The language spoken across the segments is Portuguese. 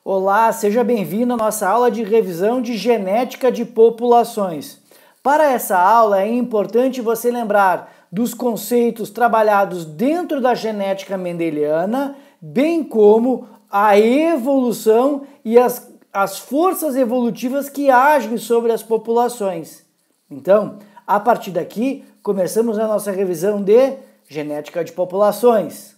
Olá, seja bem-vindo à nossa aula de revisão de genética de populações. Para essa aula é importante você lembrar dos conceitos trabalhados dentro da genética mendeliana, bem como a evolução e as forças evolutivas que agem sobre as populações. Então, a partir daqui, começamos a nossa revisão de genética de populações.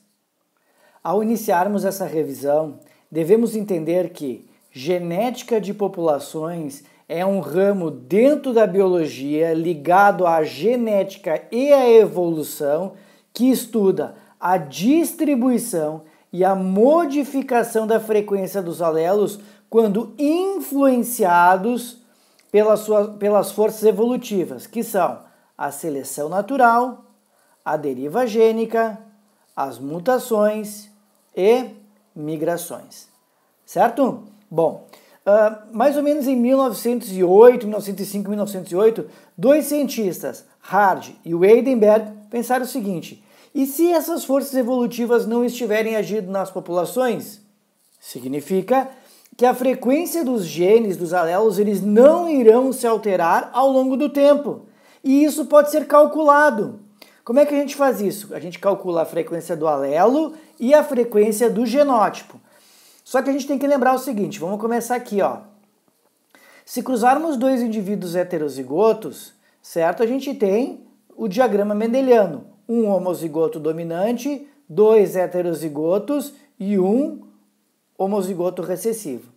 Ao iniciarmos essa revisão, devemos entender que genética de populações é um ramo dentro da biologia ligado à genética e à evolução que estuda a distribuição e a modificação da frequência dos alelos quando influenciados pelas forças evolutivas, que são a seleção natural, a deriva gênica, as mutações e migrações, certo? Bom, mais ou menos em 1908, 1905, 1908, dois cientistas, Hardy e Weidenberg, pensaram o seguinte: e se essas forças evolutivas não estiverem agindo nas populações? Significa que a frequência dos genes, dos alelos, eles não irão se alterar ao longo do tempo. E isso pode ser calculado. Como é que a gente faz isso? A gente calcula a frequência do alelo e a frequência do genótipo. Só que a gente tem que lembrar o seguinte, vamos começar aqui, ó. Se cruzarmos dois indivíduos heterozigotos, certo? A gente tem o diagrama mendeliano. Um homozigoto dominante, dois heterozigotos e um homozigoto recessivo.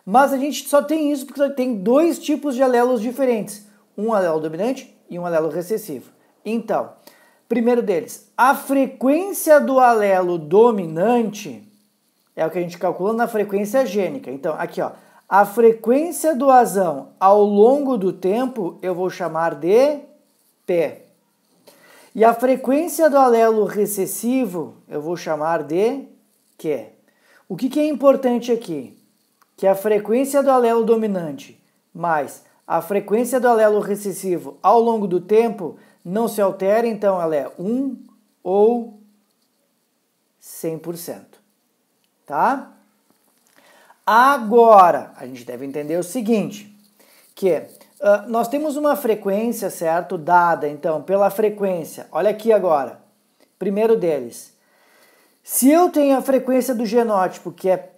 Mas a gente só tem isso porque tem dois tipos de alelos diferentes. Um alelo dominante e um alelo recessivo. Então, primeiro deles, a frequência do alelo dominante é o que a gente calcula na frequência gênica. Então, aqui, ó, a frequência do azão ao longo do tempo eu vou chamar de P. E a frequência do alelo recessivo eu vou chamar de Q. O que é importante aqui? Que a frequência do alelo dominante mais a frequência do alelo recessivo ao longo do tempo não se altera, então ela é 1 ou 100%. Tá? Agora, a gente deve entender o seguinte, que nós temos uma frequência, certo? Dada, então, pela frequência. Olha aqui agora. Primeiro deles. Se eu tenho a frequência do genótipo, que é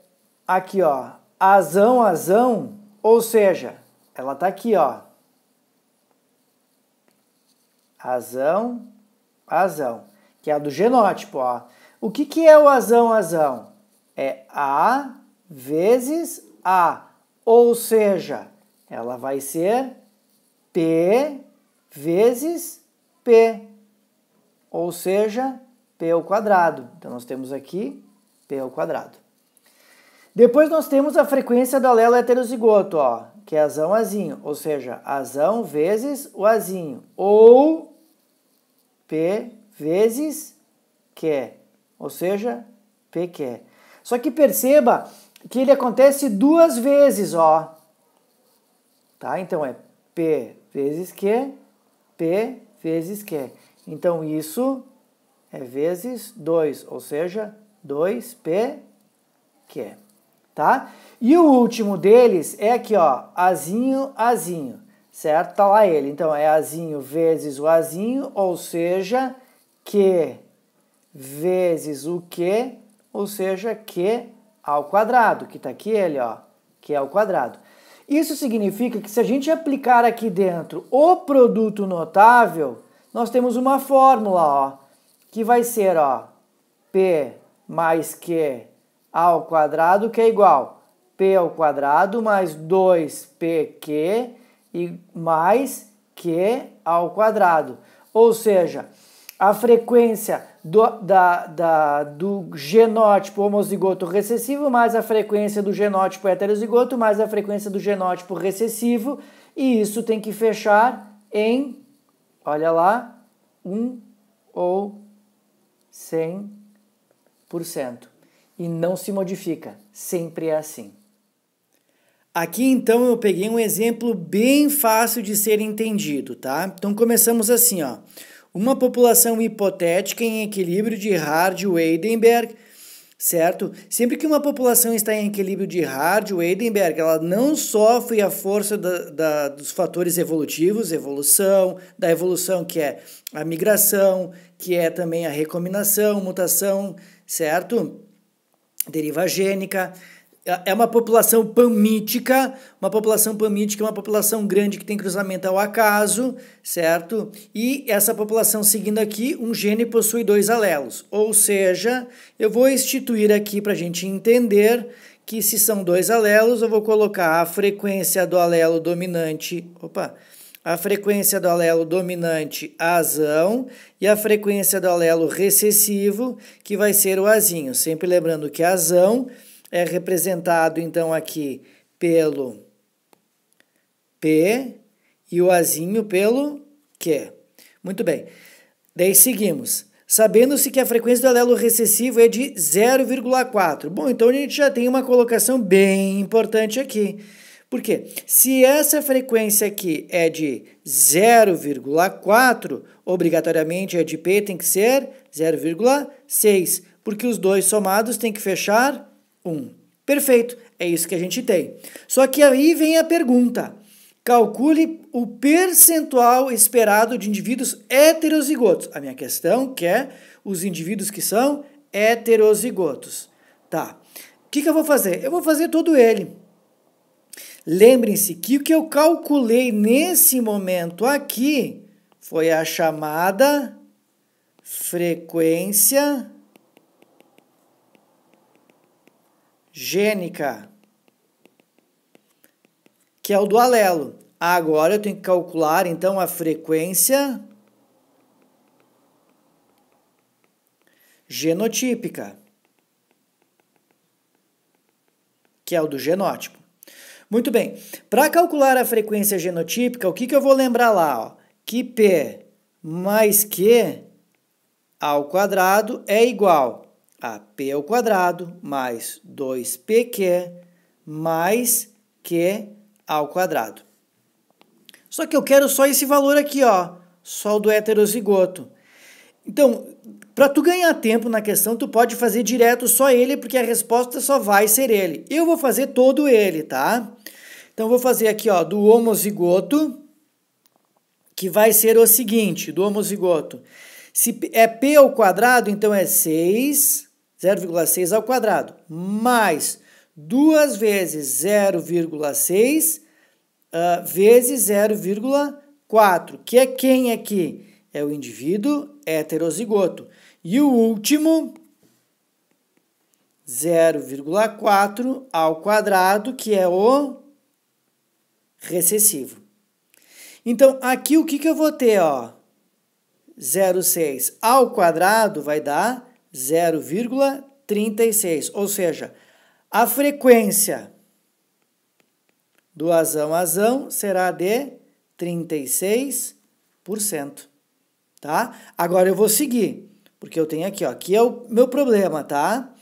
aqui, ó, azão, azão, ou seja, ela tá aqui, ó. Azão, azão, que é a do genótipo, ó. O que é o azão, azão? É A vezes A, ou seja, ela vai ser P vezes P, ou seja, P ao quadrado. Então, nós temos aqui P ao quadrado. Depois nós temos a frequência do alelo heterozigoto, ó, que é azão, azinho, ou seja, azão vezes o azinho, ou P vezes Q, ou seja, PQ. Só que perceba que ele acontece duas vezes, ó. Tá? Então é P vezes Q, P vezes Q. Então isso é vezes 2, ou seja, 2PQ. Tá? E o último deles é aqui, ó, azinho, azinho, certo? Tá lá ele. Então é azinho vezes o azinho, ou seja, Q vezes o Q, ou seja, Q ao quadrado, que tá aqui ele, ó, Q ao quadrado. Isso significa que se a gente aplicar aqui dentro o produto notável, nós temos uma fórmula, ó, que vai ser, ó, P mais Q ao quadrado, que é igual P ao quadrado mais 2PQ e mais Q ao quadrado. Ou seja, a frequência do genótipo homozigoto recessivo mais a frequência do genótipo heterozigoto mais a frequência do genótipo recessivo, e isso tem que fechar em, olha lá, 1 ou 100%. E não se modifica, sempre é assim. Aqui então eu peguei um exemplo bem fácil de ser entendido, tá? Então começamos assim, ó. Uma população hipotética em equilíbrio de Hardy e Weidenberg certo? Sempre que uma população está em equilíbrio de Hardy-Weinberg, ela não sofre a força dos fatores evolutivos, da evolução que é a migração, que é também a recombinação, mutação, certo? Deriva gênica. É uma população pamítica, uma população grande que tem cruzamento ao acaso, certo? E essa população seguindo aqui, um gene possui 2 alelos, ou seja, eu vou instituir aqui para a gente entender que se são 2 alelos, eu vou colocar a frequência do alelo dominante, a frequência do alelo dominante azão e a frequência do alelo recessivo, que vai ser o azinho, sempre lembrando que azão é representado, então, aqui pelo P e o azinho pelo Q. Muito bem. Daí seguimos. Sabendo-se que a frequência do alelo recessivo é de 0,4. Bom, então a gente já tem uma colocação bem importante aqui. Por quê? Se essa frequência aqui é de 0,4, obrigatoriamente a de P tem que ser 0,6, porque os dois somados têm que fechar 1. Perfeito, é isso que a gente tem. Só que aí vem a pergunta. Calcule o percentual esperado de indivíduos heterozigotos. A minha questão é os indivíduos que são heterozigotos. Tá. O que eu vou fazer? Eu vou fazer todo ele. Lembrem-se que o que eu calculei nesse momento aqui foi a chamada frequência gênica, que é o do alelo. Agora eu tenho que calcular, então, a frequência genotípica, que é o do genótipo. Muito bem. Para calcular a frequência genotípica, o que eu vou lembrar lá? Que P mais Q ao quadrado é igual a P ao quadrado mais 2PQ mais Q ao quadrado. Só que eu quero só esse valor aqui, ó, só o do heterozigoto. Então, para tu ganhar tempo na questão, tu pode fazer direto só ele, porque a resposta só vai ser ele. Eu vou fazer todo ele, tá? Então, vou fazer aqui, ó, do homozigoto, que vai ser o seguinte, do homozigoto. Se é P ao quadrado, então é 6, 0,6 ao quadrado, mais 2 vezes 0,6 vezes 0,4, que é quem aqui? É o indivíduo heterozigoto. E o último, 0,4 ao quadrado, que é o recessivo. Então, aqui o que eu vou ter? 0,6 ao quadrado vai dar 0,36, ou seja, a frequência do azão será de 36%, tá? Agora eu vou seguir, porque eu tenho aqui, aqui é o meu problema, tá?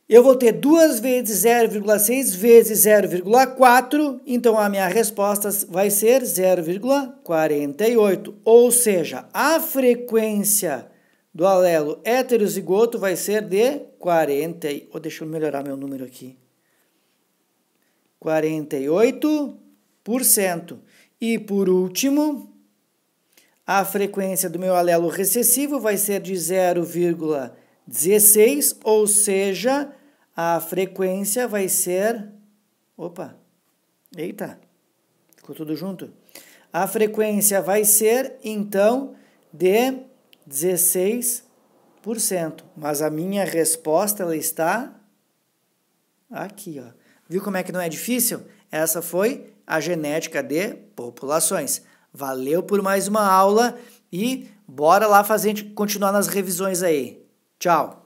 Eu vou ter 2 vezes 0,6 vezes 0,4, então a minha resposta vai ser 0,48, ou seja, a frequência do alelo heterozigoto vai ser de 40, deixa eu melhorar meu número aqui, 48%. E por último, a frequência do meu alelo recessivo vai ser de 0,16, ou seja, a frequência vai ser... ficou tudo junto? A frequência vai ser, então, de 16%. Mas a minha resposta, ela está aqui, ó. Viu como é que não é difícil? Essa foi a genética de populações. Valeu por mais uma aula e bora lá continuar nas revisões aí. Tchau!